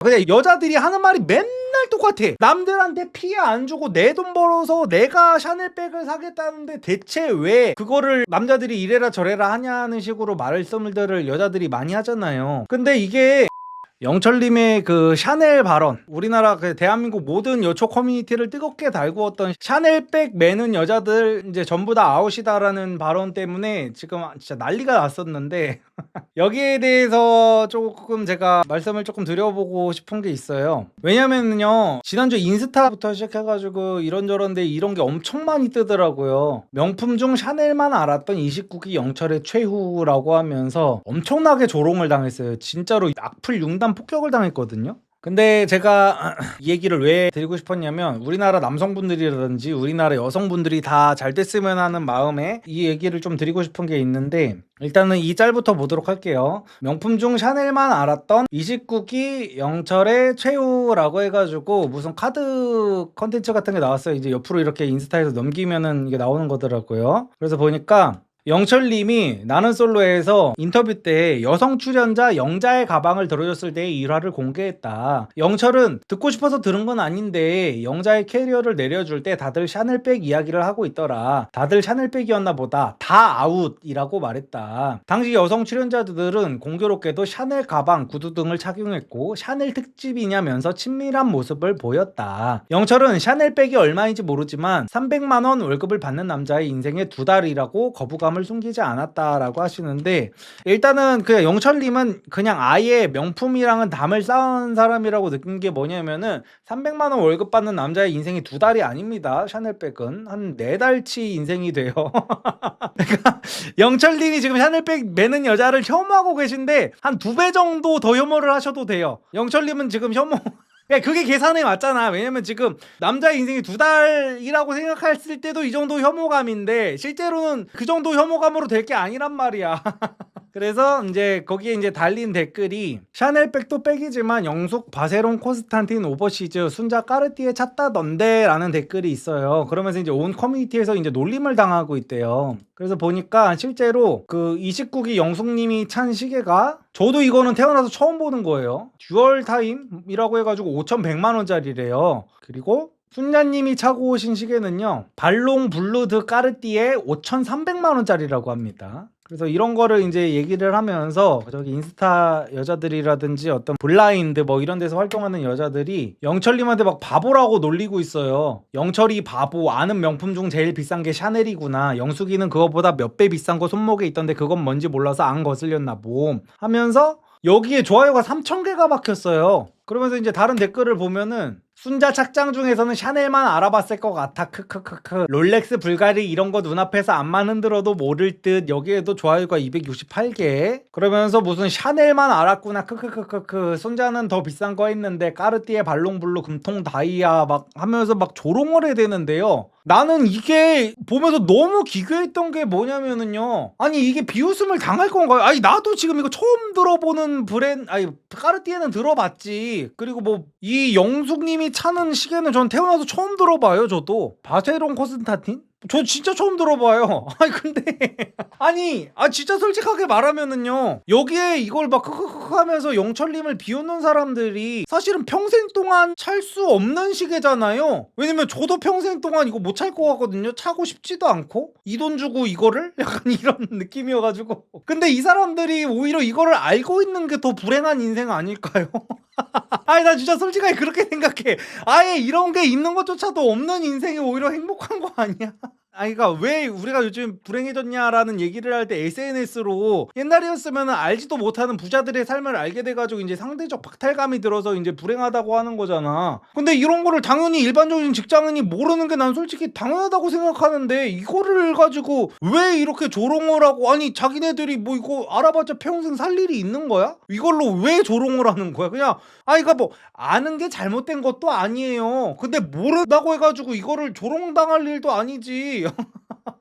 근데 여자들이 하는 말이 맨날 똑같아. 남들한테 피해 안 주고 내 돈 벌어서 내가 샤넬백을 사겠다는데 대체 왜 그거를 남자들이 이래라 저래라 하냐는 식으로 말씀들을 여자들이 많이 하잖아요. 근데 이게 영철님의 그 샤넬 발언, 우리나라 그 대한민국 모든 여초 커뮤니티를 뜨겁게 달구었던 샤넬백 매는 여자들 이제 전부 다 아웃이다라는 발언 때문에 지금 진짜 난리가 났었는데 여기에 대해서 조금 제가 말씀을 조금 드려보고 싶은 게 있어요. 왜냐면요, 지난주 인스타부터 시작해가지고 이런저런데 이런 게 엄청 많이 뜨더라고요. 명품 중 샤넬만 알았던 29기 영철의 최후라고 하면서 엄청나게 조롱을 당했어요. 진짜로 악플 융단 폭격을 당했거든요. 근데 제가 이 얘기를 왜 드리고 싶었냐면, 우리나라 남성분들이라든지 우리나라 여성분들이 다 잘 됐으면 하는 마음에 이 얘기를 좀 드리고 싶은 게 있는데, 일단은 이 짤부터 보도록 할게요. 명품 중 샤넬만 알았던 29기 영철의 최후라고 해가지고 무슨 카드 컨텐츠 같은 게 나왔어요. 이제 옆으로 이렇게 인스타에서 넘기면은 이게 나오는 거더라고요. 그래서 보니까 영철님이 나는 솔로에서 인터뷰 때 여성 출연자 영자의 가방을 들어줬을 때의 일화를 공개했다. 영철은 듣고 싶어서 들은 건 아닌데 영자의 캐리어를 내려줄 때 다들 샤넬백 이야기를 하고 있더라. 다들 샤넬백이었나 보다. 다 아웃이라고 말했다. 당시 여성 출연자들은 공교롭게도 샤넬 가방, 구두 등을 착용했고 샤넬 특집이냐면서 친밀한 모습을 보였다. 영철은 샤넬백이 얼마인지 모르지만 300만 원 월급을 받는 남자의 인생에 2달이라고 거부감을 숨기지 않았다라고 하시는데, 일단은 그냥 영철님은 그냥 아예 명품이랑은 담을 쌓은 사람이라고 느낀 게 뭐냐면은 300만 원 월급 받는 남자의 인생이 2달이 아닙니다. 샤넬백은 한 4달치 인생이 돼요. 그러니까 영철님이 지금 샤넬백 매는 여자를 혐오하고 계신데 한 2배 정도 더 혐오를 하셔도 돼요. 영철님은 지금 혐오 그게 계산에 맞잖아. 왜냐면 지금 남자의 인생이 2달이라고 생각했을 때도 이 정도 혐오감인데 실제로는 그 정도 혐오감으로 될 게 아니란 말이야. 그래서 이제 거기에 이제 달린 댓글이 샤넬백도 백이지만 영숙 바세론 콘스탄틴 오버시즈 순자 까르띠에 찾다던데 라는 댓글이 있어요. 그러면서 이제 온 커뮤니티에서 이제 놀림을 당하고 있대요. 그래서 보니까 실제로 그 29기 영숙님이 찬 시계가, 저도 이거는 태어나서 처음 보는 거예요. 듀얼 타임이라고 해가지고 5,100만 원짜리래요. 그리고 순자님이 차고 오신 시계는요, 발롱 블루드 까르띠에 5,300만 원짜리라고 합니다. 그래서 이런 거를 이제 얘기를 하면서 저기 인스타 여자들이라든지 어떤 블라인드 뭐 이런 데서 활동하는 여자들이 영철님한테 막 바보라고 놀리고 있어요. 영철이 바보, 아는 명품 중 제일 비싼 게 샤넬이구나. 영숙이는 그거보다 몇 배 비싼 거 손목에 있던데 그건 뭔지 몰라서 안 거슬렸나 봄 하면서 여기에 좋아요가 3,000개가 박혔어요. 그러면서 이제 다른 댓글을 보면은 순자 착장 중에서는 샤넬만 알아봤을 것 같아. 크크크크. 롤렉스 불가리 이런 거 눈앞에서 앞만 흔들어도 모를 듯. 여기에도 좋아요가 268개. 그러면서 무슨 샤넬만 알았구나. 크크크크크. 순자는 더 비싼 거 했는데 까르띠에 발롱블루 금통 다이아 막 하면서 막 조롱을 해야 되는데요. 나는 이게 보면서 너무 기괴했던 게 뭐냐면은요, 아니 이게 비웃음을 당할 건가요? 아니 나도 지금 이거 처음 들어보는 브랜드, 아니 까르띠에는 들어봤지. 그리고 뭐 이 영숙님이 차는 시계는 전 태어나서 처음 들어봐요. 저도 바세론 콘스탄틴? 저 진짜 처음 들어봐요. 아니 근데 아니 진짜 솔직하게 말하면은요, 여기에 이걸 막 크크크 하면서 영철님을 비웃는 사람들이 사실은 평생 동안 찰 수 없는 시계잖아요. 왜냐면 저도 평생 동안 이거 못 찰 것 같거든요. 차고 싶지도 않고 이 돈 주고 이거를 약간 이런 느낌이어가지고. 근데 이 사람들이 오히려 이거를 알고 있는 게 더 불행한 인생 아닐까요? 아니 나 진짜 솔직하게 그렇게 생각해. 아예 이런 게 있는 것조차도 없는 인생이 오히려 행복한 거 아니야? 아니 그러니까 왜 우리가 요즘 불행해졌냐라는 얘기를 할 때 SNS로 옛날이었으면 알지도 못하는 부자들의 삶을 알게 돼가지고 이제 상대적 박탈감이 들어서 이제 불행하다고 하는 거잖아. 근데 이런 거를 당연히 일반적인 직장인이 모르는 게 난 솔직히 당연하다고 생각하는데, 이거를 가지고 왜 이렇게 조롱을 하고, 아니 자기네들이 뭐 이거 알아봤자 평생 살 일이 있는 거야? 이걸로 왜 조롱을 하는 거야? 그냥 아니 그러니까 뭐 아는 게 잘못된 것도 아니에요. 근데 모른다고 해가지고 이거를 조롱당할 일도 아니지.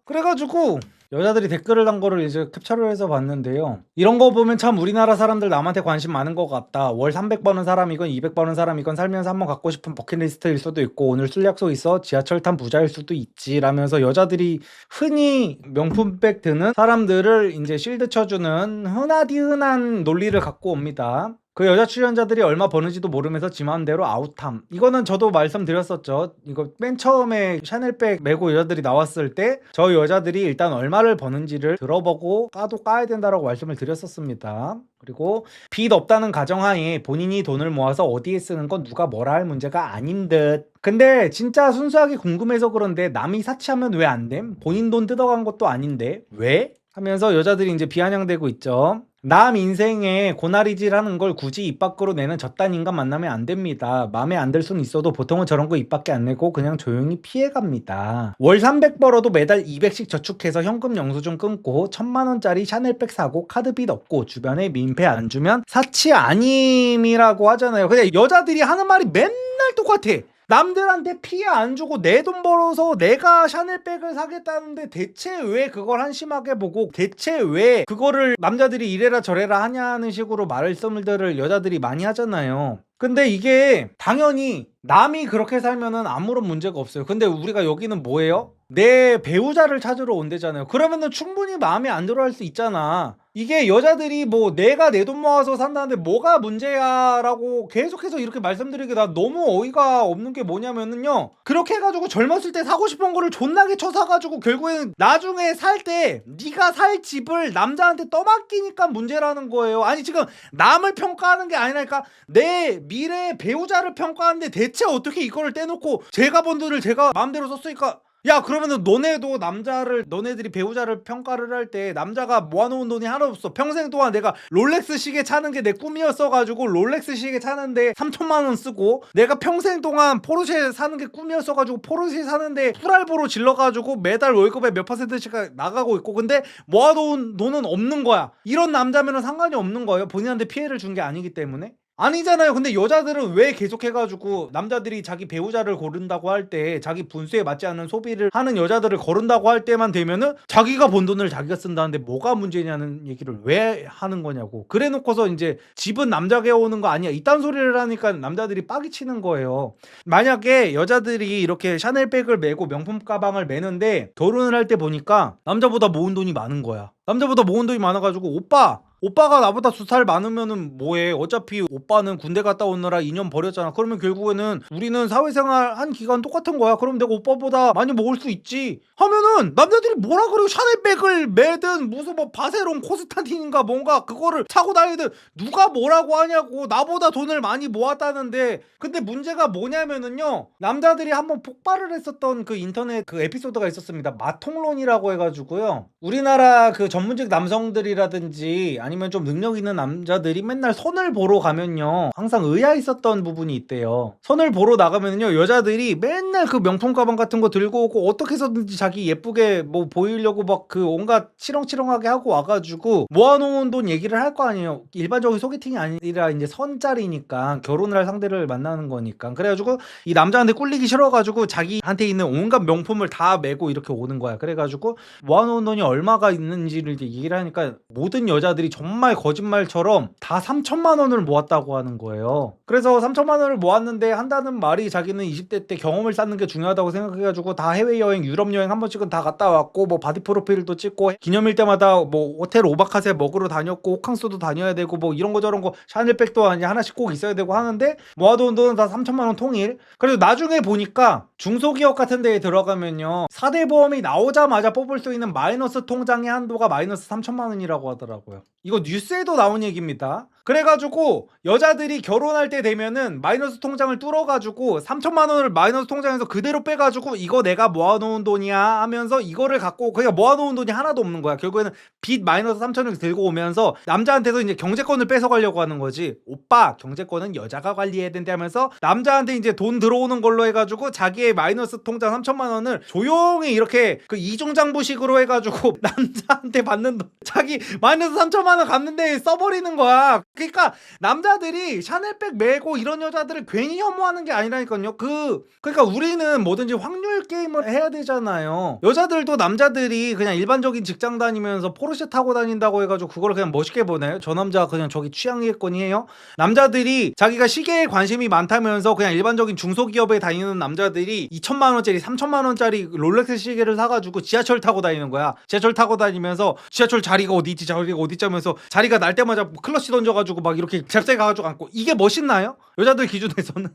그래가지고 여자들이 댓글을 단 거를 이제 캡처를 해서 봤는데요, 이런 거 보면 참 우리나라 사람들 남한테 관심 많은 것 같다. 월 300번은 사람이건 200번은 사람이건 살면서 한번 갖고 싶은 버킷리스트일 수도 있고 오늘 술 약속 있어 지하철 탄 부자일 수도 있지 라면서 여자들이 흔히 명품백 드는 사람들을 이제 실드 쳐주는 흔하디 흔한 논리를 갖고 옵니다. 그 여자 출연자들이 얼마 버는지도 모르면서 지 마음대로 아웃함. 이거는 저도 말씀드렸었죠. 이거 맨 처음에 샤넬백 메고 여자들이 나왔을 때 저 여자들이 일단 얼마를 버는지를 들어보고 까도 까야 된다라고 말씀을 드렸었습니다. 그리고 빚 없다는 가정하에 본인이 돈을 모아서 어디에 쓰는 건 누가 뭐라 할 문제가 아닌 듯. 근데 진짜 순수하게 궁금해서 그런데 남이 사치하면 왜 안 됨? 본인 돈 뜯어간 것도 아닌데 왜? 하면서 여자들이 이제 비아냥대고 있죠. 남 인생에 고나리질 하는 걸 굳이 입 밖으로 내는 저딴 인간 만나면 안 됩니다. 마음에 안 들 수는 있어도 보통은 저런 거 입 밖에 안 내고 그냥 조용히 피해갑니다. 월 300 벌어도 매달 200씩 저축해서 현금 영수증 끊고 1000만원짜리 샤넬백 사고 카드빚 없고 주변에 민폐 안 주면 사치 아님이라고 하잖아요. 근데 여자들이 하는 말이 맨날 똑같아. 남들한테 피해 안 주고 내 돈 벌어서 내가 샤넬백을 사겠다는데 대체 왜 그걸 한심하게 보고 대체 왜 그거를 남자들이 이래라 저래라 하냐는 식으로 말씀들을 여자들이 많이 하잖아요. 근데 이게 당연히 남이 그렇게 살면은 아무런 문제가 없어요. 근데 우리가 여기는 뭐예요? 내 배우자를 찾으러 온대잖아요. 그러면은 충분히 마음에 안 들어 할 수 있잖아. 이게 여자들이 뭐 내가 내 돈 모아서 산다는데 뭐가 문제야 라고 계속해서 이렇게 말씀드리게 나 너무 어이가 없는 게 뭐냐면은요, 그렇게 해가지고 젊었을 때 사고 싶은 거를 존나게 쳐사가지고 결국에는 나중에 살 때 네가 살 집을 남자한테 떠맡기니까 문제라는 거예요. 아니 지금 남을 평가하는 게 아니라니까 내 미래 배우자를 평가하는데 대체 어떻게 이거를 떼놓고 제가 번 돈을 제가 마음대로 썼으니까, 야 그러면은 너네들이 배우자를 평가를 할 때 남자가 모아놓은 돈이 하나도 없어. 평생 동안 내가 롤렉스 시계 차는 게 내 꿈이었어가지고 롤렉스 시계 차는데 3천만원 쓰고, 내가 평생 동안 포르쉐 사는 게 꿈이었어가지고 포르쉐 사는데 풀알보로 질러가지고 매달 월급에 몇 퍼센트씩 나가고 있고, 근데 모아놓은 돈은 없는 거야. 이런 남자면은 상관이 없는 거예요. 본인한테 피해를 준 게 아니기 때문에. 아니잖아요. 근데 여자들은 왜 계속해가지고 남자들이 자기 배우자를 고른다고 할 때 자기 분수에 맞지 않는 소비를 하는 여자들을 고른다고 할 때만 되면은 자기가 번 돈을 자기가 쓴다는데 뭐가 문제냐는 얘기를 왜 하는 거냐고. 그래 놓고서 이제 집은 남자가 오는 거 아니야 이딴 소리를 하니까 남자들이 빡이 치는 거예요. 만약에 여자들이 이렇게 샤넬백을 메고 명품 가방을 메는데 결혼을 할 때 보니까 남자보다 모은 돈이 많은 거야. 남자보다 모은 돈이 많아가지고 오빠가 나보다 2살 많으면은 뭐해. 어차피 오빠는 군대 갔다 오느라 2년 버렸잖아. 그러면 결국에는 우리는 사회생활 한 기간 똑같은 거야. 그럼 내가 오빠보다 많이 먹을 수 있지 하면은 남자들이 뭐라 그래요. 샤넬백을 매든 무슨 뭐 바세론 코스탄틴인가 뭔가 그거를 차고 다니든 누가 뭐라고 하냐고. 나보다 돈을 많이 모았다는데. 근데 문제가 뭐냐면은요, 남자들이 한번 폭발을 했었던 그 인터넷 그 에피소드가 있었습니다. 마통론이라고 해가지고요, 우리나라 그 전문직 남성들이라든지 아니면 좀 능력 있는 남자들이 맨날 선을 보러 가면요 항상 의아 있었던 부분이 있대요. 선을 보러 나가면요 여자들이 맨날 그 명품 가방 같은 거 들고 오고 어떻게 해서든지 자기 예쁘게 뭐 보이려고 막 그 온갖 치렁치렁하게 하고 와가지고 모아놓은 돈 얘기를 할 거 아니에요. 일반적인 소개팅이 아니라 이제 선짜리니까 결혼을 할 상대를 만나는 거니까. 그래가지고 이 남자한테 꿀리기 싫어가지고 자기한테 있는 온갖 명품을 다 메고 이렇게 오는 거야. 그래가지고 모아놓은 돈이 얼마가 있는지를 이제 얘기를 하니까 모든 여자들이 정말 거짓말처럼 다 3천만 원을 모았다고 하는 거예요. 그래서 3천만 원을 모았는데 한다는 말이 자기는 20대 때 경험을 쌓는 게 중요하다고 생각해가지고 다 해외여행, 유럽여행 한 번씩은 다 갔다 왔고, 뭐 바디 프로필도 찍고 기념일 때마다 뭐 호텔 오마카세 먹으러 다녔고 호캉스도 다녀야 되고 뭐 이런 거 저런 거 샤넬백도 하나씩 꼭 있어야 되고 하는데 모아둔 돈은 다 3천만 원 통일. 그래서 나중에 보니까 중소기업 같은 데에 들어가면요 4대 보험이 나오자마자 뽑을 수 있는 마이너스 통장의 한도가 마이너스 3천만 원이라고 하더라고요. 이거 뉴스에도 나온 얘기입니다. 그래가지고 여자들이 결혼할 때 되면은 마이너스 통장을 뚫어가지고 3천만 원을 마이너스 통장에서 그대로 빼가지고 이거 내가 모아놓은 돈이야 하면서 이거를 갖고 그냥 모아놓은 돈이 하나도 없는 거야. 결국에는 빚 마이너스 3천을 들고 오면서 남자한테서 이제 경제권을 뺏어가려고 하는 거지. 오빠 경제권은 여자가 관리해야 된다 하면서 남자한테 이제 돈 들어오는 걸로 해가지고 자기의 마이너스 통장 3천만 원을 조용히 이렇게 그 이중장부식으로 해가지고 남자한테 받는 돈, 자기 마이너스 3천만 원 갚는데 써버리는 거야. 그러니까 남자들이 샤넬백 메고 이런 여자들을 괜히 혐오하는 게 아니라니까요. 그러니까 우리는 뭐든지 확률 게임을 해야 되잖아요. 여자들도 남자들이 그냥 일반적인 직장 다니면서 포르쉐 타고 다닌다고 해가지고 그걸 그냥 멋있게 보나요? 저 남자 그냥 저기 취향이겠거니 해요? 남자들이 자기가 시계에 관심이 많다면서 그냥 일반적인 중소기업에 다니는 남자들이 2천만 원짜리 3천만 원짜리 롤렉스 시계를 사가지고 지하철 타고 다니는 거야. 지하철 타고 다니면서 지하철 자리가 어디 있지 하면서 자리가 날 때마다 클러치 던져가지고 와가지고 막 이렇게 잽싸게 가가지고 안고, 이게 멋있나요? 여자들 기준에서는?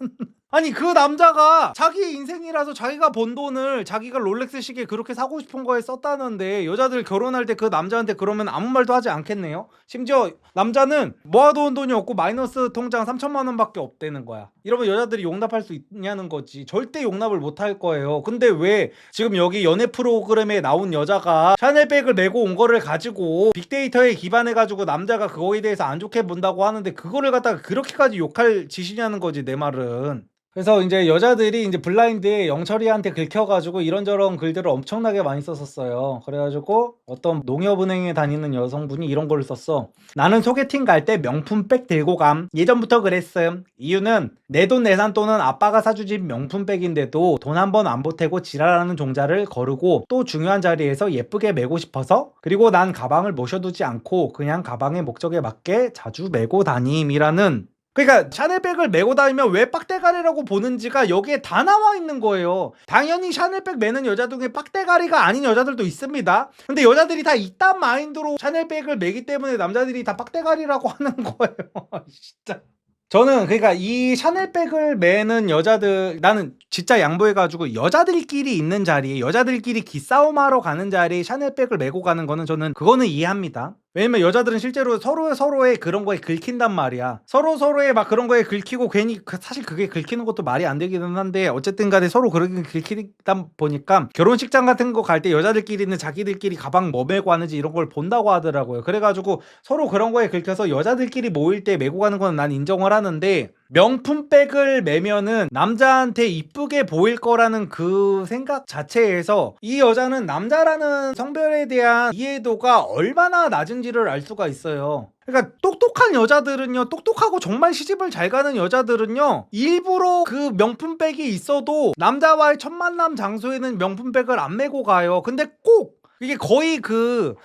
아니 그 남자가 자기 인생이라서 자기가 번 돈을 자기가 롤렉스 시계 그렇게 사고 싶은 거에 썼다는데 여자들 결혼할 때 그 남자한테 그러면 아무 말도 하지 않겠네요? 심지어 남자는 모아놓은 돈이 없고 마이너스 통장 3천만 원밖에 없다는 거야. 이러면 여자들이 용납할 수 있냐는 거지. 절대 용납을 못 할 거예요. 근데 왜 지금 여기 연애 프로그램에 나온 여자가 샤넬백을 메고 온 거를 가지고 빅데이터에 기반해가지고 남자가 그거에 대해서 안 좋게 본다고 하는데 그거를 갖다가 그렇게까지 욕할 짓이냐는 거지, 내 말은. 그래서 이제 여자들이 이제 블라인드에 영철이한테 긁혀가지고 이런저런 글들을 엄청나게 많이 썼었어요. 그래가지고 어떤 농협은행에 다니는 여성분이 이런 걸 썼어. 나는 소개팅 갈 때 명품백 들고 감. 예전부터 그랬음. 이유는 내 돈 내산돈은 아빠가 사주신 명품백인데도 돈 한 번 안 보태고 지랄하는 종자를 거르고 또 중요한 자리에서 예쁘게 메고 싶어서, 그리고 난 가방을 모셔두지 않고 그냥 가방의 목적에 맞게 자주 메고 다님이라는. 그러니까 샤넬백을 메고 다니면 왜 빡대가리라고 보는지가 여기에 다 나와 있는 거예요. 당연히 샤넬백 메는 여자 중에 빡대가리가 아닌 여자들도 있습니다. 근데 여자들이 다 이딴 마인드로 샤넬백을 메기 때문에 남자들이 다 빡대가리라고 하는 거예요. 진짜. 저는 그러니까 이 샤넬백을 매는 여자들, 나는 진짜 양보해가지고 여자들끼리 있는 자리에, 여자들끼리 기싸움하러 가는 자리에 샤넬백을 메고 가는 거는 저는 그거는 이해합니다. 왜냐면 여자들은 실제로 서로의 그런 거에 긁힌단 말이야. 서로의 막 그런 거에 긁히고 괜히 사실 그게 긁히는 것도 말이 안 되기는 한데 어쨌든 간에 서로 그렇게 긁히다 보니까 결혼식장 같은 거 갈 때 여자들끼리는 자기들끼리 가방 뭐 메고 하는지 이런 걸 본다고 하더라고요. 그래가지고 서로 그런 거에 긁혀서 여자들끼리 모일 때 메고 가는 건 난 인정을 하는데, 명품백을 매면은 남자한테 이쁘게 보일 거라는 그 생각 자체에서 이 여자는 남자라는 성별에 대한 이해도가 얼마나 낮은지를 알 수가 있어요. 그러니까 똑똑한 여자들은요, 똑똑하고 정말 시집을 잘 가는 여자들은요, 일부러 그 명품백이 있어도 남자와의 첫 만남 장소에는 명품백을 안 메고 가요. 근데 꼭 이게 거의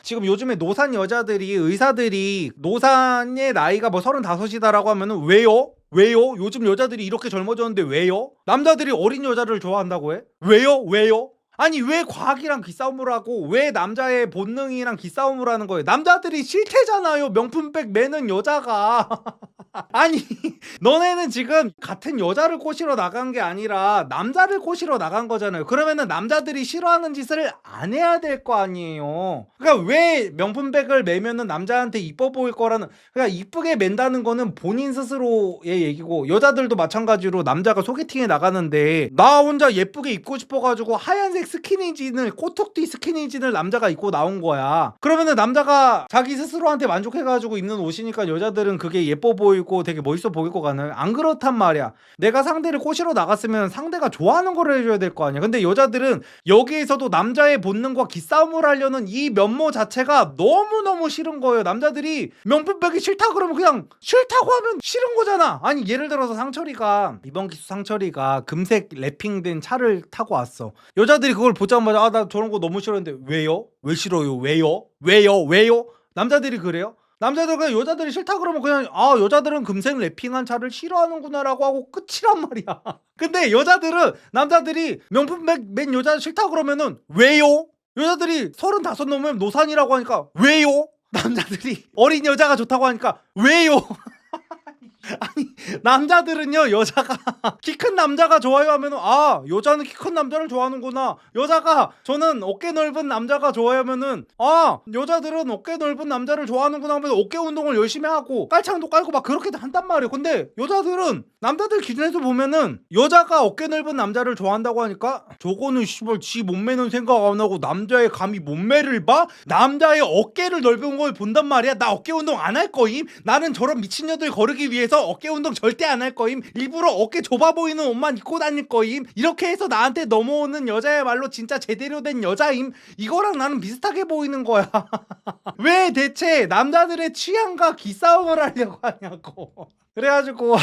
지금 요즘에 노산 여자들이, 의사들이 노산의 나이가 뭐 35이다라고 하면은 왜요? 요즘 여자들이 이렇게 젊어졌는데 왜요? 남자들이 어린 여자를 좋아한다고 해? 왜요? 아니 왜 과학이랑 기싸움을 하고 왜 남자의 본능이랑 기싸움을 하는 거예요? 남자들이 싫대잖아요, 명품백 매는 여자가. 아니 너네는 지금 같은 여자를 꼬시러 나간 게 아니라 남자를 꼬시러 나간 거잖아요. 그러면은 남자들이 싫어하는 짓을 안 해야 될 거 아니에요. 그러니까 왜 명품백을 매면은 남자한테 이뻐 보일 거라는, 그러니까 이쁘게 맨다는 거는 본인 스스로의 얘기고, 여자들도 마찬가지로 남자가 소개팅에 나가는데 나 혼자 예쁘게 입고 싶어가지고 하얀색 스키니진을, 꼬툭띠 스키니진을 남자가 입고 나온 거야. 그러면은 남자가 자기 스스로한테 만족해가지고 입는 옷이니까 여자들은 그게 예뻐 보이고 되게 멋있어 보일 거 같아요. 안 그렇단 말이야. 내가 상대를 꼬시러 나갔으면 상대가 좋아하는 거를 해줘야 될 거 아니야. 근데 여자들은 여기에서도 남자의 본능과 기싸움을 하려는 이 면모 자체가 너무너무 싫은 거예요. 남자들이 명품백이 싫다 그러면 그냥 싫다고 하면 싫은 거잖아. 아니 예를 들어서 이번 기수 상철이가 금색 랩핑된 차를 타고 왔어. 여자들이 그걸 보자마자 나 저런 거 너무 싫었는데 왜요? 왜 싫어요? 왜요? 남자들이 그래요? 남자들 그냥 여자들이 싫다 그러면 그냥 여자들은 금색 랩핑한 차를 싫어하는구나라고 하고 끝이란 말이야. 근데 남자들이 명품백 맨 여자 싫다 그러면은 왜요? 여자들이 35 넘으면 노산이라고 하니까 왜요? 남자들이 어린 여자가 좋다고 하니까 왜요? 아니 남자들은요, 여자가 키 큰 남자가 좋아요 하면 여자는 키 큰 남자를 좋아하는구나. 여자가 저는 어깨 넓은 남자가 좋아요 하면은 여자들은 어깨 넓은 남자를 좋아하는구나 하면서 어깨 운동을 열심히 하고 깔창도 깔고 막 그렇게 한단 말이에요. 근데 여자들은 남자들 기준에서 보면은 여자가 어깨 넓은 남자를 좋아한다고 하니까 저거는 씨발 지 몸매는 생각 안 하고 남자의 감히 몸매를 봐? 남자의 어깨를 넓은 걸 본단 말이야. 나 어깨 운동 안 할 거임. 나는 저런 미친년들 거르기 위해서 어깨 운동 절대 안 할 거임. 일부러 어깨 좁아 보이는 옷만 입고 다닐 거임. 이렇게 해서 나한테 넘어오는 여자야말로 진짜 제대로 된 여자임. 이거랑 나는 비슷하게 보이는 거야. 왜 대체 남자들의 취향과 기싸움을 하려고 하냐고. 그래가지고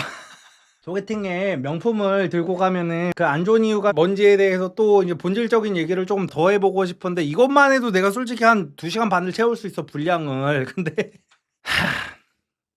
소개팅에 명품을 들고 가면은 그 안 좋은 이유가 뭔지에 대해서 또 이제 본질적인 얘기를 조금 더 해보고 싶은데, 이것만 해도 내가 솔직히 한 2시간 반을 채울 수 있어, 분량을. 근데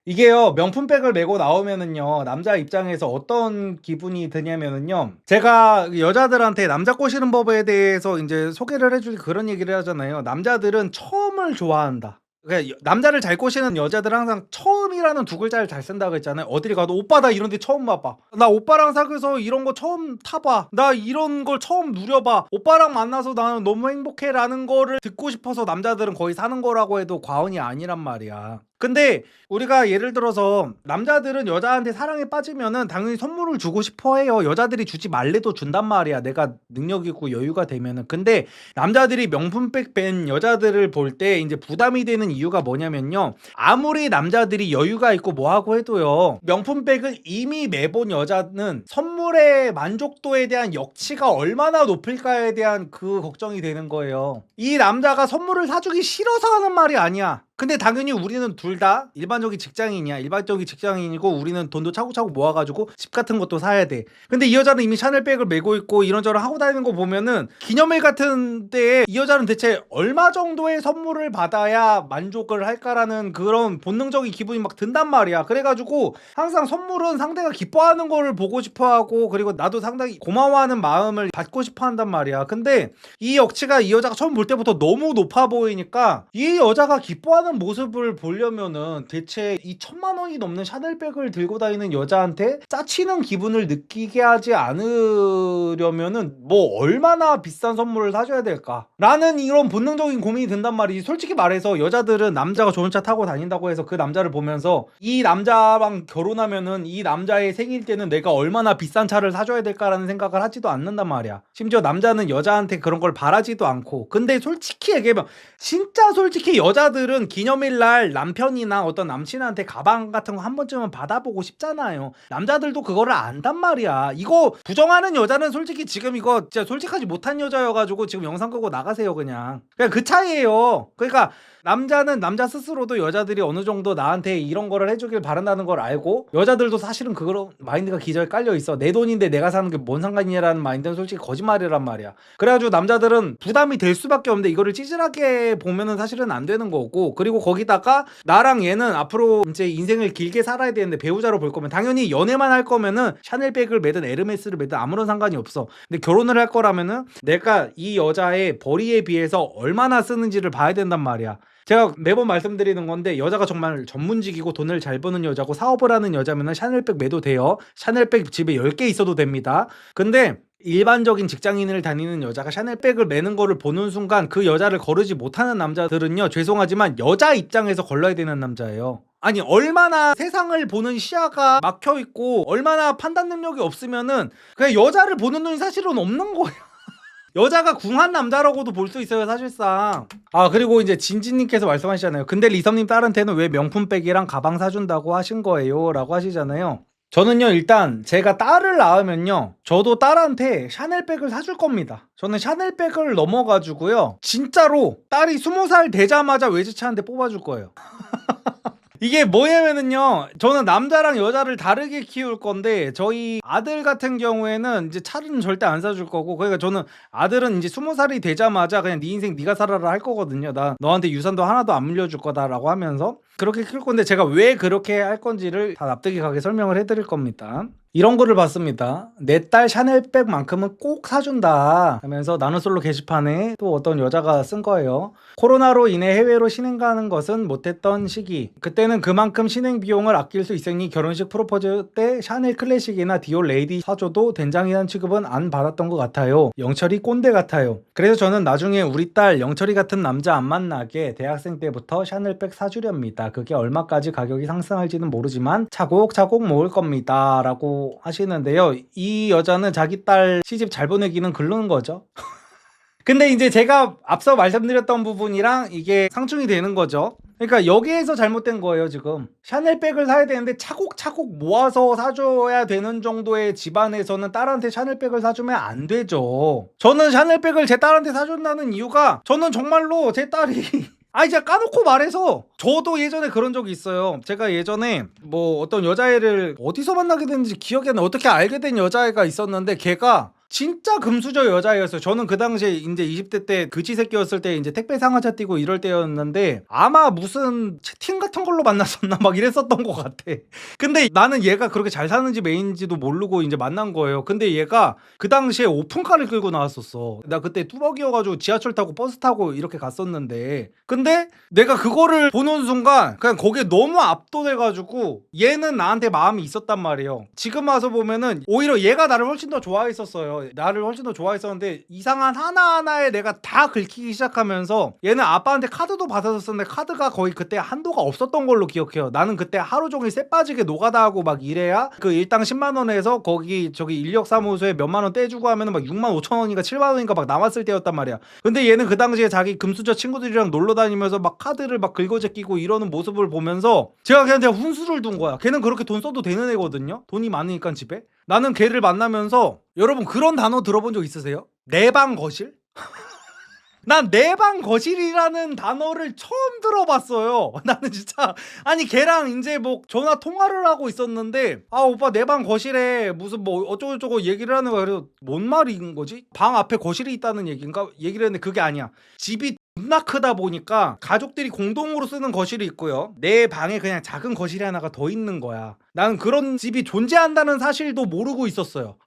이게요, 명품백을 메고 나오면은요, 남자 입장에서 어떤 기분이 드냐면은요, 제가 여자들한테 남자 꼬시는 법에 대해서 이제 소개를 해주기 그런 얘기를 하잖아요. 남자들은 처음을 좋아한다. 그러니까 남자를 잘 꼬시는 여자들은 항상 처음이라는 두 글자를 잘 쓴다고 했잖아요. 어딜 가도 오빠 나 이런 데 처음 봐봐. 나 오빠랑 사귀어서 이런 거 처음 타봐. 나 이런 걸 처음 누려봐. 오빠랑 만나서 나는 너무 행복해라는 거를 듣고 싶어서 남자들은 거의 사는 거라고 해도 과언이 아니란 말이야. 근데 우리가 예를 들어서 남자들은 여자한테 사랑에 빠지면은 당연히 선물을 주고 싶어 해요. 여자들이 주지 말래도 준단 말이야. 내가 능력 있고 여유가 되면은. 근데 남자들이 명품백 뺀 여자들을 볼 때 이제 부담이 되는 이유가 뭐냐면요. 아무리 남자들이 여유가 있고 뭐하고 해도요. 명품백을 이미 매본 여자는 선물의 만족도에 대한 역치가 얼마나 높을까에 대한 그 걱정이 되는 거예요. 이 남자가 선물을 사주기 싫어서 하는 말이 아니야. 근데 당연히 우리는 둘 다 일반적인 직장인이야. 일반적인 직장인이고 우리는 돈도 차곡차곡 모아가지고 집 같은 것도 사야 돼. 근데 이 여자는 이미 샤넬백을 메고 있고 이런저런 하고 다니는 거 보면은 기념일 같은 때에 이 여자는 대체 얼마 정도의 선물을 받아야 만족을 할까라는 그런 본능적인 기분이 막 든단 말이야. 그래가지고 항상 선물은 상대가 기뻐하는 거를 보고 싶어하고 그리고 나도 상당히 고마워하는 마음을 받고 싶어한단 말이야. 근데 이 역치가 이 여자가 처음 볼 때부터 너무 높아 보이니까 이 여자가 기뻐하는 모습을 보려면은 대체 이 1,000만 원이 넘는 샤넬백을 들고 다니는 여자한테 짜치는 기분을 느끼게 하지 않으려면은 뭐 얼마나 비싼 선물을 사줘야 될까? 라는 이런 본능적인 고민이 든단 말이지. 솔직히 말해서 여자들은 남자가 좋은 차 타고 다닌다고 해서 그 남자를 보면서 이 남자랑 결혼하면은 이 남자의 생일 때는 내가 얼마나 비싼 차를 사줘야 될까라는 생각을 하지도 않는단 말이야. 심지어 남자는 여자한테 그런 걸 바라지도 않고. 근데 솔직히 얘기하면 진짜 솔직히 여자들은 기념일날 남편이나 어떤 남친한테 가방 같은 거 한 번쯤은 받아보고 싶잖아요. 남자들도 그거를 안단 말이야. 이거 부정하는 여자는 솔직히 지금 이거 진짜 솔직하지 못한 여자여가지고 지금 영상 끄고 나가세요 그냥. 그냥 그 차이예요. 그러니까 남자는 남자 스스로도 여자들이 어느 정도 나한테 이런 거를 해주길 바란다는 걸 알고 여자들도 사실은 그런 마인드가 기저에 깔려 있어. 내 돈인데 내가 사는 게 뭔 상관이냐라는 마인드는 솔직히 거짓말이란 말이야. 그래가지고 남자들은 부담이 될 수밖에 없는데 이거를 찌질하게 보면은 사실은 안 되는 거고 그리고 거기다가 나랑 얘는 앞으로 이제 인생을 길게 살아야 되는데 배우자로 볼 거면 당연히 연애만 할 거면은 샤넬백을 매든 에르메스를 매든 아무런 상관이 없어. 근데 결혼을 할 거라면은 내가 이 여자의 벌이에 비해서 얼마나 쓰는지를 봐야 된단 말이야. 제가 매번 말씀드리는 건데 여자가 정말 전문직이고 돈을 잘 버는 여자고 사업을 하는 여자면은 샤넬백 매도 돼요. 샤넬백 집에 10개 있어도 됩니다. 근데 일반적인 직장인을 다니는 여자가 샤넬백을 매는 거를 보는 순간 그 여자를 거르지 못하는 남자들은요 죄송하지만 여자 입장에서 걸러야 되는 남자예요. 아니 얼마나 세상을 보는 시야가 막혀있고 얼마나 판단 능력이 없으면은 그냥 여자를 보는 눈이 사실은 없는 거예요. 여자가 궁한 남자라고도 볼 수 있어요 사실상. 아 그리고 이제 진진님께서 말씀하시잖아요. 근데 리섬님 딸한테는 왜 명품백이랑 가방 사준다고 하신 거예요? 라고 하시잖아요. 저는요 일단 제가 딸을 낳으면요 저도 딸한테 샤넬백을 사줄 겁니다. 저는 샤넬백을 넘어가지고요 진짜로 딸이 20살 되자마자 외제차 한 대 뽑아줄 거예요. 이게 뭐냐면은요 저는 남자랑 여자를 다르게 키울 건데 저희 아들 같은 경우에는 이제 차는 절대 안 사줄 거고 그러니까 저는 아들은 이제 20살이 되자마자 그냥 네 인생 네가 살아라 할 거거든요. 나 너한테 유산도 하나도 안 물려줄 거다라고 하면서 그렇게 키울 건데 제가 왜 그렇게 할 건지를 다 납득이 가게 설명을 해드릴 겁니다. 이런 거를 봤습니다. 내 딸 샤넬백만큼은 꼭 사준다 하면서 나nusol로 게시판에 또 어떤 여자가 쓴 거예요. 코로나로 인해 해외로 신행 가는 것은 못했던 시기. 그때는 그만큼 신행 비용을 아낄 수 있으니 결혼식 프로포즈 때 샤넬 클래식이나 디올 레이디 사줘도 된장이란 취급은 안 받았던 것 같아요. 영철이 꼰대 같아요. 그래서 저는 나중에 우리 딸 영철이 같은 남자 안 만나게 대학생 때부터 샤넬백 사주렵니다. 그게 얼마까지 가격이 상승할지는 모르지만 차곡차곡 모을 겁니다. 라고 하시는데요. 이 여자는 자기 딸 시집 잘 보내기는 글르는 거죠. 근데 이제 제가 앞서 말씀드렸던 부분이랑 이게 상충이 되는 거죠. 그러니까 여기에서 잘못된 거예요 지금. 샤넬백을 사야 되는데 차곡차곡 모아서 사줘야 되는 정도의 집안에서는 딸한테 샤넬백을 사주면 안 되죠. 저는 샤넬백을 제 딸한테 사준다는 이유가 저는 정말로 제 딸이 제가 까놓고 말해서 저도 예전에 그런 적이 있어요. 제가 예전에 뭐 어떤 여자애를 어디서 만나게 됐는지 기억이 안 나. 어떻게 알게 된 여자애가 있었는데 걔가 진짜 금수저 여자였어요. 저는 그 당시에 이제 20대 때 그지 새끼였을 때 이제 택배 상하차 뛰고 이럴 때였는데 아마 무슨 채팅 같은 걸로 만났었나 막 이랬었던 것 같아. 근데 나는 얘가 그렇게 잘 사는지 메인지도 모르고 이제 만난 거예요. 근데 얘가 그 당시에 오픈카를 끌고 나왔었어. 나 그때 뚜벅이어가지고 지하철 타고 버스 타고 이렇게 갔었는데 근데 내가 그거를 보는 순간 그냥 거기에 너무 압도돼가지고 얘는 나한테 마음이 있었단 말이에요. 지금 와서 보면은 오히려 얘가 나를 훨씬 더 좋아했었어요. 나를 훨씬 더 좋아했었는데 이상한 하나하나에 내가 다 긁히기 시작하면서 얘는 아빠한테 카드도 받아줬었는데 카드가 거의 그때 한도가 없었던 걸로 기억해요. 나는 그때 하루 종일 쎄 빠지게 노가다 하고 막 이래야 그 일당 10만 원에서 거기 저기 인력사무소에 몇만 원 떼주고 하면은 막 6만 5천 원인가 7만 원인가 막 남았을 때였단 말이야. 근데 얘는 그 당시에 자기 금수저 친구들이랑 놀러 다니면서 막 카드를 막 긁어제끼고 이러는 모습을 보면서 제가 걔한테 훈수를 둔 거야. 걔는 그렇게 돈 써도 되는 애거든요. 돈이 많으니까 집에. 나는 걔를 만나면서 여러분 그런 단어 들어본 적 있으세요? 내방 거실? 난 내방 거실이라는 단어를 처음 들어봤어요. 나는 진짜 아니 걔랑 이제 뭐 전화 통화를 하고 있었는데 아 오빠 내 방 거실에 무슨 뭐 어쩌고저쩌고 얘기를 하는 거야. 그래서 뭔 말인 거지? 방 앞에 거실이 있다는 얘기인가? 얘기를 했는데 그게 아니야. 집이 존나 크다 보니까 가족들이 공동으로 쓰는 거실이 있고요. 내 방에 그냥 작은 거실이 하나가 더 있는 거야. 나는 그런 집이 존재한다는 사실도 모르고 있었어요.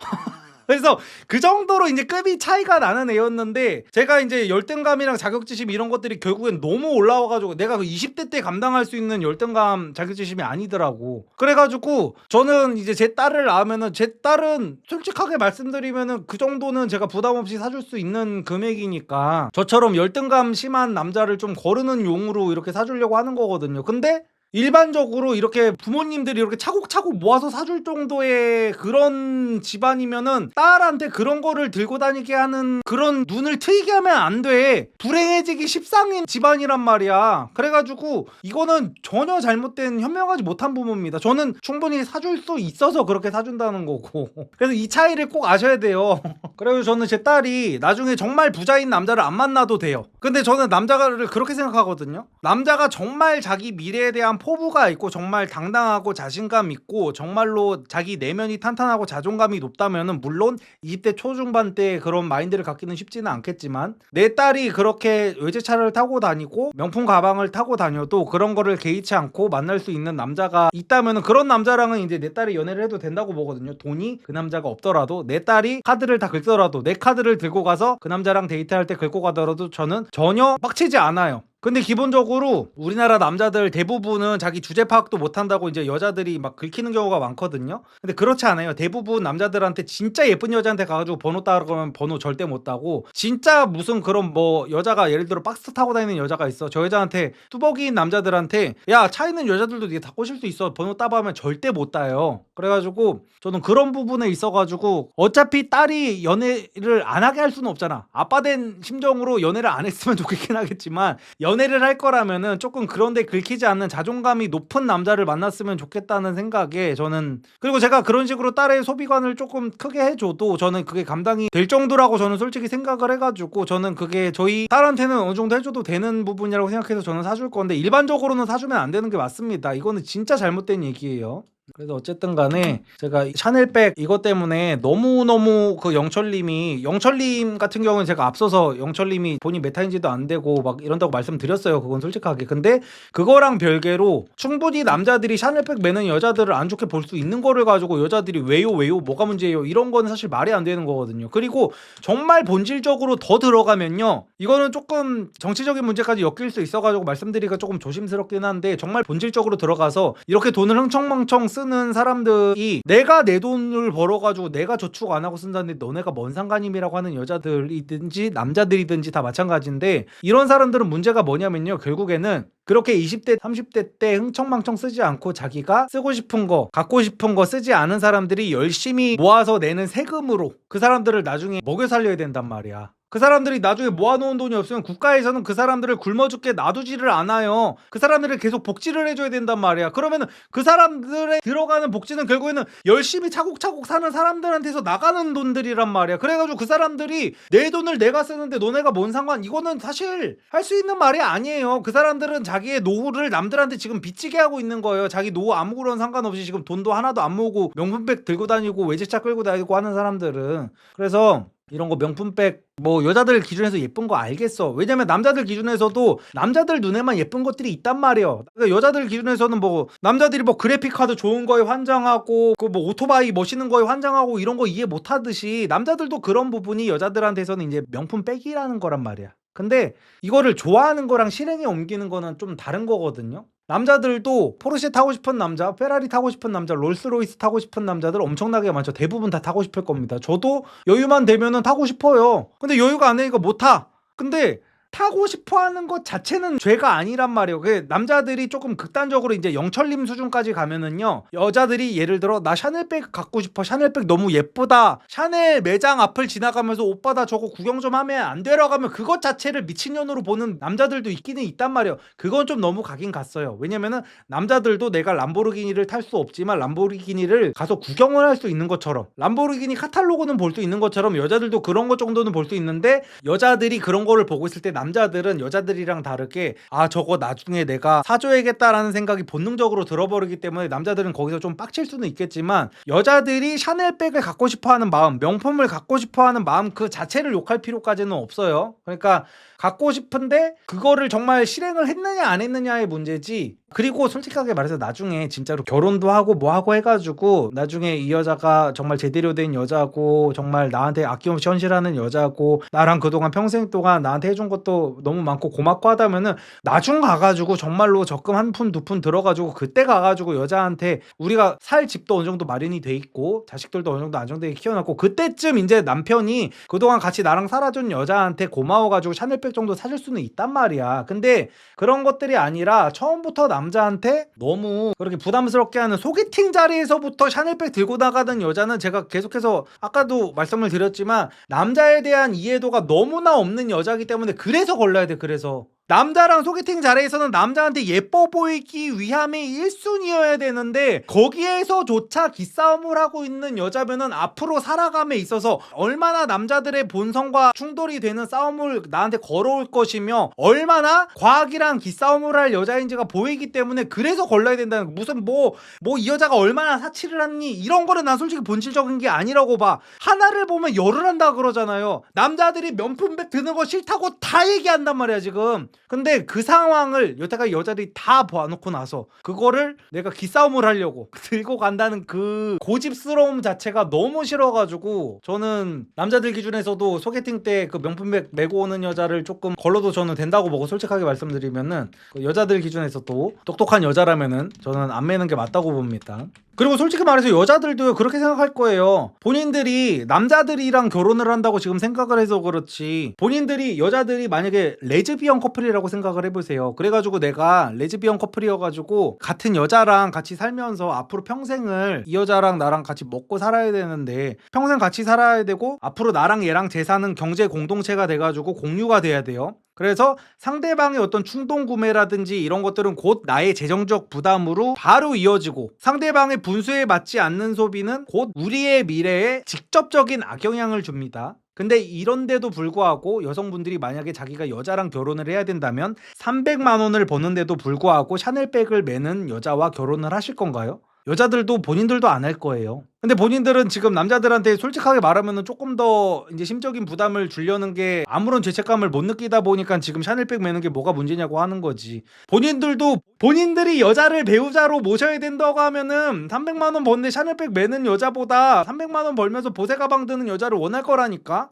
그래서 그 정도로 이제 급이 차이가 나는 애였는데 제가 이제 열등감이랑 자격지심 이런 것들이 결국엔 너무 올라와가지고 내가 그 20대 때 감당할 수 있는 열등감 자격지심이 아니더라고. 그래가지고 저는 이제 제 딸을 낳으면은 제 딸은 솔직하게 말씀드리면은 그 정도는 제가 부담 없이 사줄 수 있는 금액이니까 저처럼 열등감 심한 남자를 좀 거르는 용으로 이렇게 사주려고 하는 거거든요. 근데 일반적으로 이렇게 부모님들이 이렇게 차곡차곡 모아서 사줄 정도의 그런 집안이면은 딸한테 그런 거를 들고 다니게 하는 그런 눈을 트이게 하면 안 돼. 불행해지기 십상인 집안이란 말이야. 그래가지고 이거는 전혀 잘못된 현명하지 못한 부모입니다. 저는 충분히 사줄 수 있어서 그렇게 사준다는 거고. 그래서 이 차이를 꼭 아셔야 돼요. 그래서 저는 제 딸이 나중에 정말 부자인 남자를 안 만나도 돼요. 근데 저는 남자를 그렇게 생각하거든요. 남자가 정말 자기 미래에 대한 포부가 있고 정말 당당하고 자신감 있고 정말로 자기 내면이 탄탄하고 자존감이 높다면은 물론 20대 초중반 때 그런 마인드를 갖기는 쉽지는 않겠지만 내 딸이 그렇게 외제차를 타고 다니고 명품 가방을 타고 다녀도 그런 거를 개의치 않고 만날 수 있는 남자가 있다면은 그런 남자랑은 이제 내 딸이 연애를 해도 된다고 보거든요. 돈이 그 남자가 없더라도 내 딸이 카드를 다 긁더라도 내 카드를 들고 가서 그 남자랑 데이트할 때 긁고 가더라도 저는 전혀 빡치지 않아요. 근데 기본적으로 우리나라 남자들 대부분은 자기 주제 파악도 못한다고 이제 여자들이 막 긁히는 경우가 많거든요. 근데 그렇지 않아요. 대부분 남자들한테 진짜 예쁜 여자한테 가가지고 번호 따라 그러면 번호 절대 못 따고 진짜 무슨 그런 뭐 여자가 예를 들어 박스 타고 다니는 여자가 있어. 저 여자한테 뚜벅이인 남자들한테 야 차 있는 여자들도 네가 다 꼬실 수 있어. 번호 따봐 하면 절대 못 따요. 그래가지고 저는 그런 부분에 있어가지고 어차피 딸이 연애를 안 하게 할 수는 없잖아. 아빠 된 심정으로 연애를 안 했으면 좋겠긴 하겠지만 연애를 할 거라면은 조금 그런데 긁히지 않는 자존감이 높은 남자를 만났으면 좋겠다는 생각에 저는 그리고 제가 그런 식으로 딸의 소비관을 조금 크게 해줘도 저는 그게 감당이 될 정도라고 저는 솔직히 생각을 해가지고 저는 그게 저희 딸한테는 어느 정도 해줘도 되는 부분이라고 생각해서 저는 사줄 건데 일반적으로는 사주면 안 되는 게 맞습니다. 이거는 진짜 잘못된 얘기예요. 그래서 어쨌든 간에 제가 샤넬백 이것 때문에 너무너무 그 영철님 같은 경우는 제가 앞서서 영철님이 본인 메타인지도 안 되고 막 이런다고 말씀드렸어요. 그건 솔직하게. 근데 그거랑 별개로 충분히 남자들이 샤넬백 매는 여자들을 안 좋게 볼 수 있는 거를 가지고 여자들이 왜요 뭐가 문제예요 이런 거는 사실 말이 안 되는 거거든요. 그리고 정말 본질적으로 더 들어가면요 이거는 조금 정치적인 문제까지 엮일 수 있어가지고 말씀드리기가 조금 조심스럽긴 한데 정말 본질적으로 들어가서 이렇게 돈을 흥청망청 쓰는 사람들이 내가 내 돈을 벌어가지고 내가 저축 안 하고 쓴다는데 너네가 뭔 상관임이라고 하는 여자들이든지 남자들이든지 다 마찬가지인데 이런 사람들은 문제가 뭐냐면요 결국에는 그렇게 20대 30대 때 흥청망청 쓰지 않고 자기가 쓰고 싶은 거 갖고 싶은 거 쓰지 않은 사람들이 열심히 모아서 내는 세금으로 그 사람들을 나중에 먹여 살려야 된단 말이야. 그 사람들이 나중에 모아놓은 돈이 없으면 국가에서는 그 사람들을 굶어 죽게 놔두지를 않아요. 그 사람들을 계속 복지를 해줘야 된단 말이야. 그러면 그 사람들의 들어가는 복지는 결국에는 열심히 차곡차곡 사는 사람들한테서 나가는 돈들이란 말이야. 그래가지고 그 사람들이 내 돈을 내가 쓰는데 너네가 뭔 상관? 이거는 사실 할 수 있는 말이 아니에요. 그 사람들은 자기의 노후를 남들한테 지금 빚지게 하고 있는 거예요. 자기 노후 아무런 상관없이 지금 돈도 하나도 안 모으고 명품백 들고 다니고 외제차 끌고 다니고 하는 사람들은. 그래서 이런 거 명품백 뭐 여자들 기준에서 예쁜 거 알겠어. 왜냐면 남자들 기준에서도 남자들 눈에만 예쁜 것들이 있단 말이에요. 그러니까 여자들 기준에서는 뭐 남자들이 뭐 그래픽 카드 좋은 거에 환장하고 그 뭐 오토바이 멋있는 거에 환장하고 이런 거 이해 못 하듯이 남자들도 그런 부분이 여자들한테서는 이제 명품백이라는 거란 말이야. 근데 이거를 좋아하는 거랑 실행에 옮기는 거는 좀 다른 거거든요. 남자들도 포르쉐 타고 싶은 남자, 페라리 타고 싶은 남자, 롤스로이스 타고 싶은 남자들 엄청나게 많죠. 대부분 다 타고 싶을 겁니다. 저도 여유만 되면은 타고 싶어요. 근데 여유가 안 되니까 못 타. 근데 타고 싶어 하는 것 자체는 죄가 아니란 말이에요. 남자들이 조금 극단적으로 이제 영철님 수준까지 가면은요, 여자들이 예를 들어 나 샤넬백 갖고 싶어, 샤넬백 너무 예쁘다, 샤넬 매장 앞을 지나가면서 오빠 나 저거 구경 좀 하면 안 되러 가면 그것 자체를 미친년으로 보는 남자들도 있기는 있단 말이에요. 그건 좀 너무 가긴 갔어요. 왜냐면은 남자들도 내가 람보르기니를 탈 수 없지만 람보르기니를 가서 구경을 할 수 있는 것처럼, 람보르기니 카탈로그는 볼 수 있는 것처럼 여자들도 그런 것 정도는 볼 수 있는데, 여자들이 그런 거를 보고 있을 때 남자들은 여자들이랑 다르게 아 저거 나중에 내가 사줘야겠다라는 생각이 본능적으로 들어버리기 때문에 남자들은 거기서 좀 빡칠 수는 있겠지만, 여자들이 샤넬백을 갖고 싶어하는 마음, 명품을 갖고 싶어하는 마음 그 자체를 욕할 필요까지는 없어요. 그러니까 갖고 싶은데 그거를 정말 실행을 했느냐 안 했느냐의 문제지. 그리고 솔직하게 말해서 나중에 진짜로 결혼도 하고 뭐 하고 해가지고 나중에 이 여자가 정말 제대로 된 여자고 정말 나한테 아낌없이 헌신하는 여자고 나랑 그동안 평생 동안 나한테 해준 것도 너무 많고 고맙고 하다면은 나중 가가지고 정말로 적금 한 푼 두 푼 들어가지고 그때 가가지고 여자한테 우리가 살 집도 어느 정도 마련이 돼 있고 자식들도 어느 정도 안정되게 키워놨고 그때쯤 이제 남편이 그동안 같이 나랑 살아준 여자한테 고마워가지고 샤넬백 정도 사줄 수는 있단 말이야. 근데 그런 것들이 아니라 처음부터 남자한테 너무 그렇게 부담스럽게 하는 소개팅 자리에서부터 샤넬백 들고 나가는 여자는 제가 계속해서 아까도 말씀을 드렸지만 남자에 대한 이해도가 너무나 없는 여자이기 때문에 그래서 걸러야 돼. 그래서 남자랑 소개팅 자리에서는 남자한테 예뻐 보이기 위함이 1순위여야 되는데 거기에서조차 기싸움을 하고 있는 여자면은 앞으로 살아감에 있어서 얼마나 남자들의 본성과 충돌이 되는 싸움을 나한테 걸어올 것이며 얼마나 과학이랑 기싸움을 할 여자인지가 보이기 때문에 그래서 걸러야 된다는 거. 무슨 뭐 이 여자가 얼마나 사치를 하니 이런 거는 난 솔직히 본질적인 게 아니라고 봐. 하나를 보면 열을 한다 그러잖아요. 남자들이 명품백 드는 거 싫다고 다 얘기한단 말이야 지금. 근데 그 상황을 여태까지 여자들이 다 봐놓고 나서 그거를 내가 기싸움을 하려고 들고 간다는 그 고집스러움 자체가 너무 싫어가지고 저는 남자들 기준에서도 소개팅 때 그 명품백 메고 오는 여자를 조금 걸러도 저는 된다고 보고, 솔직하게 말씀드리면은 그 여자들 기준에서도 똑똑한 여자라면은 저는 안 매는 게 맞다고 봅니다. 그리고 솔직히 말해서 여자들도 그렇게 생각할 거예요. 본인들이 남자들이랑 결혼을 한다고 지금 생각을 해서 그렇지, 본인들이 여자들이 만약에 레즈비언 커플이라고 생각을 해보세요. 그래가지고 내가 레즈비언 커플이어가지고 같은 여자랑 같이 살면서 앞으로 평생을 이 여자랑 나랑 같이 먹고 살아야 되는데 평생 같이 살아야 되고 앞으로 나랑 얘랑 재산은 경제 공동체가 돼가지고 공유가 돼야 돼요. 그래서 상대방의 어떤 충동 구매라든지 이런 것들은 곧 나의 재정적 부담으로 바로 이어지고, 상대방의 분수에 맞지 않는 소비는 곧 우리의 미래에 직접적인 악영향을 줍니다. 근데 이런데도 불구하고 여성분들이 만약에 자기가 여자랑 결혼을 해야 된다면 300만 원을 버는데도 불구하고 샤넬백을 매는 여자와 결혼을 하실 건가요? 여자들도 본인들도 안 할 거예요. 근데 본인들은 지금 남자들한테 솔직하게 말하면은 조금 더 이제 심적인 부담을 주려는 게 아무런 죄책감을 못 느끼다 보니까 지금 샤넬백 매는 게 뭐가 문제냐고 하는 거지. 본인들도 본인들이 여자를 배우자로 모셔야 된다고 하면은 300만 원 버는데 샤넬백 매는 여자보다 300만 원 벌면서 보세 가방 드는 여자를 원할 거라니까.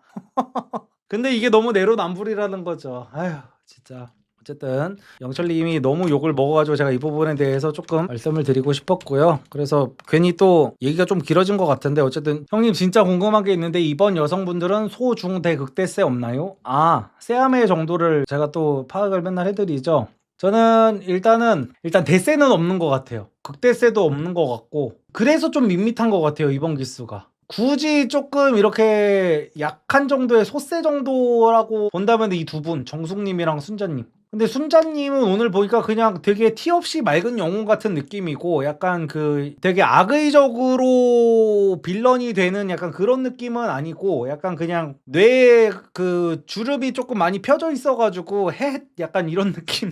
근데 이게 너무 내로남불이라는 거죠. 아휴 진짜. 어쨌든 영철님이 너무 욕을 먹어가지고 제가 이 부분에 대해서 조금 말씀을 드리고 싶었고요. 그래서 괜히 또 얘기가 좀 길어진 것 같은데, 어쨌든 형님 진짜 궁금한 게 있는데 이번 여성분들은 소, 중, 대, 극대세 없나요? 아, 세아메 정도를 제가 또 파악을 맨날 해드리죠. 저는 일단 대세는 없는 것 같아요. 극대세도 없는 것 같고, 그래서 좀 밋밋한 것 같아요 이번 기수가. 굳이 조금 이렇게 약한 정도의 소세 정도라고 본다면 이 두 분, 정숙님이랑 순자님. 근데 순자님은 오늘 보니까 그냥 되게 티 없이 맑은 영웅 같은 느낌이고 약간 그 되게 악의적으로 빌런이 되는 약간 그런 느낌은 아니고 약간 그냥 뇌에 그 주름이 조금 많이 펴져 있어가지고 약간 이런 느낌.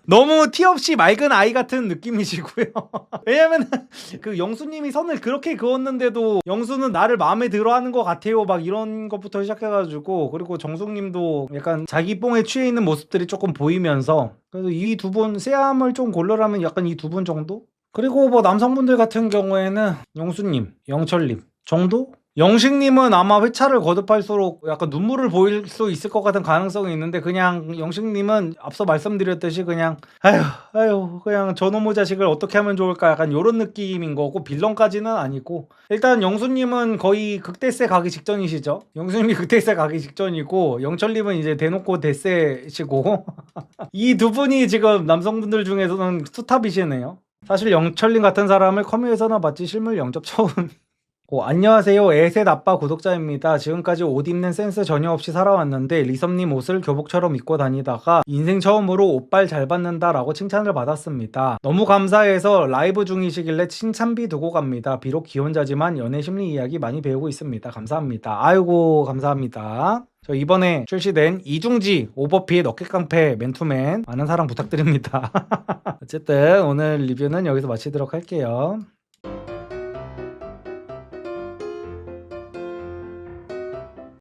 너무 티 없이 맑은 아이 같은 느낌이시고요. 왜냐면 그 영수님이 선을 그렇게 그었는데도 영수는 나를 마음에 들어 하는 것 같아요 막 이런 것부터 시작해가지고, 그리고 정숙님도 약간 자기 뽕에 취해 있는 모습들이 조금 보이면서, 그래서 이 두 분 쎄함을 좀 고르라면 약간 이 두 분 정도? 그리고 뭐 남성분들 같은 경우에는 영수님, 영철님 정도? 영식님은 아마 회차를 거듭할수록 약간 눈물을 보일 수 있을 것 같은 가능성이 있는데, 그냥 영식님은 앞서 말씀드렸듯이 그냥 아휴 그냥 저놈의 자식을 어떻게 하면 좋을까 약간 요런 느낌인 거고, 빌런까지는 아니고. 일단 영수님은 거의 극대세 가기 직전이시죠. 영수님이 극대세 가기 직전이고 영철님은 이제 대놓고 대세시고 이 두 분이 지금 남성분들 중에서는 스탑이시네요. 사실 영철님 같은 사람을 커뮤에서나 봤지 실물 영접 처음. 안녕하세요. 애셋 아빠 구독자입니다. 지금까지 옷 입는 센스 전혀 없이 살아왔는데 리섭님 옷을 교복처럼 입고 다니다가 인생 처음으로 옷발 잘 받는다 라고 칭찬을 받았습니다. 너무 감사해서 라이브 중이시길래 칭찬비 두고 갑니다. 비록 기혼자지만 연애 심리 이야기 많이 배우고 있습니다. 감사합니다. 아이고 감사합니다. 저 이번에 출시된 이중지 오버핏 어깨깡패 맨투맨 많은 사랑 부탁드립니다. 어쨌든 오늘 리뷰는 여기서 마치도록 할게요.